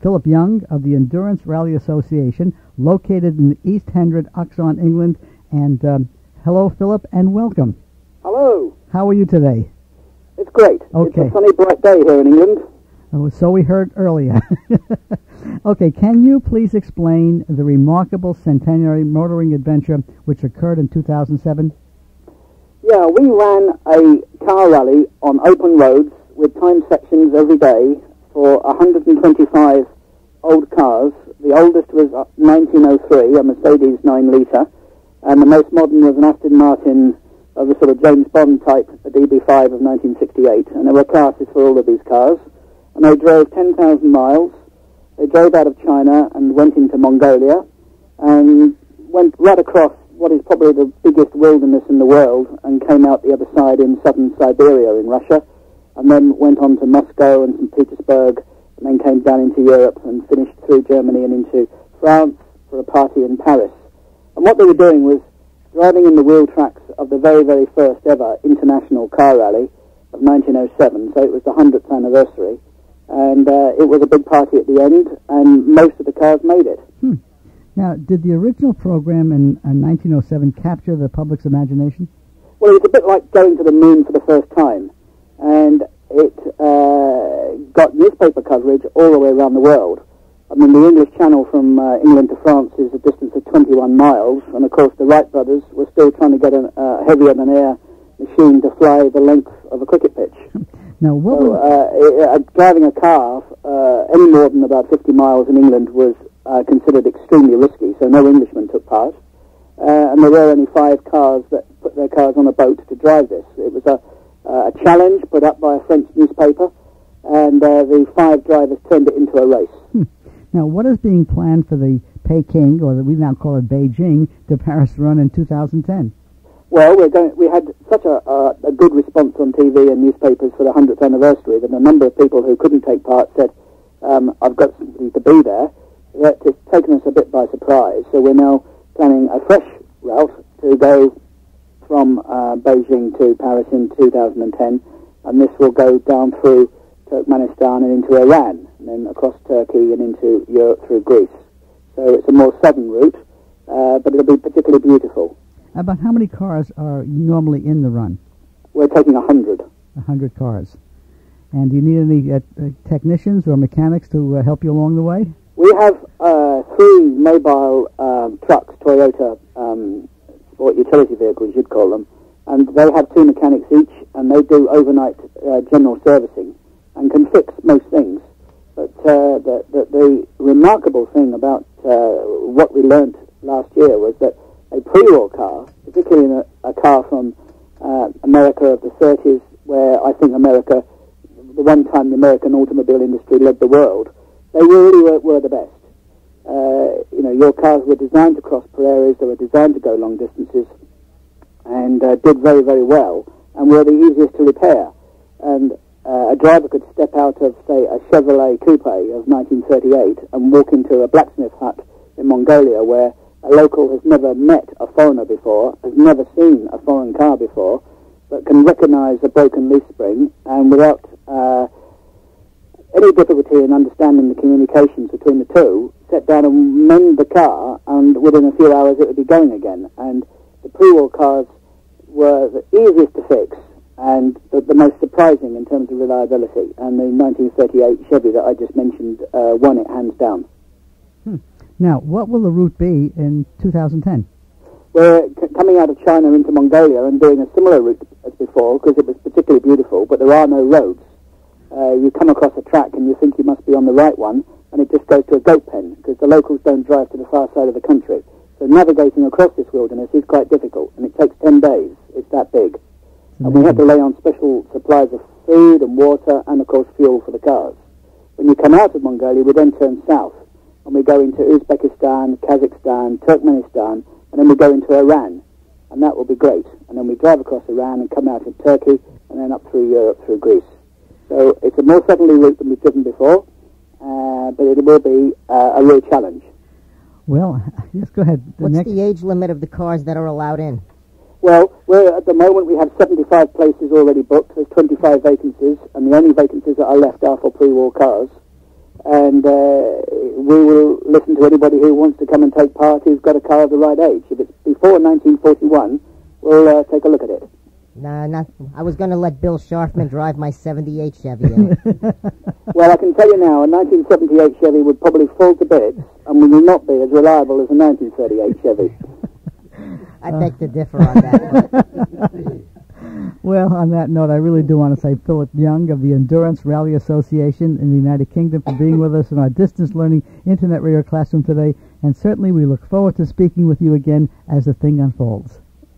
Philip Young of the Endurance Rally Association, located in East Hendred, Oxon, England. And hello, Philip, and welcome. Hello. How are you today? It's great. Okay. It's a sunny, bright day here in England. Oh, so we heard earlier. Okay, can you please explain the remarkable centenary motoring adventure which occurred in 2007? Yeah, we ran a car rally on open roads with time sections every day for 125 old cars. The oldest was 1903, a Mercedes 9-litre, and the most modern was an Aston Martin of the sort of James Bond type, a DB5 of 1968. And there were classes for all of these cars. And they drove 10,000 miles. They drove out of China and went into Mongolia and went right across what is probably the biggest wilderness in the world and came out the other side in southern Siberia in Russia, and then went on to Moscow and St. Petersburg, and then came down into Europe and finished through Germany and into France for a party in Paris. And what they were doing was driving in the wheel tracks of the very, very first ever international car rally of 1907, so it was the 100th anniversary, and it was a big party at the end, and most of the cars made it. Now, did the original program in 1907 capture the public's imagination? Well, it was a bit like going to the moon for the first time, and it got newspaper coverage all the way around the world. I mean, the English Channel from England to France is a distance of 21 miles, and of course the Wright brothers were still trying to get a heavier-than-air machine to fly the length of a cricket pitch. Now, what driving a car any more than about 50 miles in England was considered extremely risky, so no Englishmen took part. And there were only 5 cars that put their cars on a boat to drive this. It was a challenge put up by a French newspaper, and the 5 drivers turned it into a race. Now, what is being planned for the Peking, or we now call it Beijing, to Paris run in 2010? Well, we had such a good response on TV and newspapers for the 100th anniversary that a number of people who couldn't take part said, I've got somebody to be there. It's taken us a bit by surprise, so we're now planning a fresh route to go from Beijing to Paris in 2010, and this will go down through Turkmenistan and into Iran, and then across Turkey and into Europe through Greece. So it's a more southern route, but it'll be particularly beautiful. About how many cars are normally in the run? We're taking 100. 100 cars. And do you need any technicians or mechanics to help you along the way? We have 3 mobile trucks, Toyota sport utility vehicles, you'd call them, and they have 2 mechanics each, and they do overnight general servicing and can fix most things. But the remarkable thing about what we learnt last year was that a pre-war car, particularly in a car from America of the 30s, where I think America, the one time the American automobile industry led the world, they really were the best. Your cars were designed to cross prairies, they were designed to go long distances, and did very, very well, and were the easiest to repair. And a driver could step out of, say, a Chevrolet Coupe of 1938 and walk into a blacksmith hut in Mongolia where a local has never met a foreigner before, has never seen a foreign car before, but can recognize a broken leaf spring, and without any difficulty in understanding the communications between the two, set down and mend the car, and within a few hours it would be going again. And the pre-war cars were the easiest to fix and the most surprising in terms of reliability. And the 1938 Chevy that I just mentioned won it hands down. Now, what will the route be in 2010? We're coming out of China into Mongolia and doing a similar route as before because it was particularly beautiful, but there are no roads. You come across a track and you think you must be on the right one, and it just goes to a goat pen because the locals don't drive to the far side of the country. So navigating across this wilderness is quite difficult, and it takes 10 days. It's that big. And we have to lay on special supplies of food and water and, of course, fuel for the cars. When you come out of Mongolia, we then turn south, and we go into Uzbekistan, Kazakhstan, Turkmenistan, and then we go into Iran, and that will be great. And then we drive across Iran and come out in Turkey, and then up through Europe, through Greece. So it's a more southerly route than we've driven before, but it will be a real challenge. Well, yes, go ahead. What's the age limit of the cars that are allowed in? Well, at the moment we have 75 places already booked. There's 25 vacancies, and the only vacancies that are left are for pre-war cars. and we will listen to anybody who wants to come and take part who's got a car of the right age. If it's before 1941, we'll take a look at it. Nah, not. I was going to let Bill Sharfman drive my '78 Chevy. In it. Well, I can tell you now, a 1978 Chevy would probably fall to bits and will not be as reliable as a 1938 Chevy. I beg to differ on that. Well, on that note, I really do want to say Philip Young of the Endurance Rally Association in the United Kingdom for being with us in our distance learning internet radio classroom today, and certainly we look forward to speaking with you again as the thing unfolds.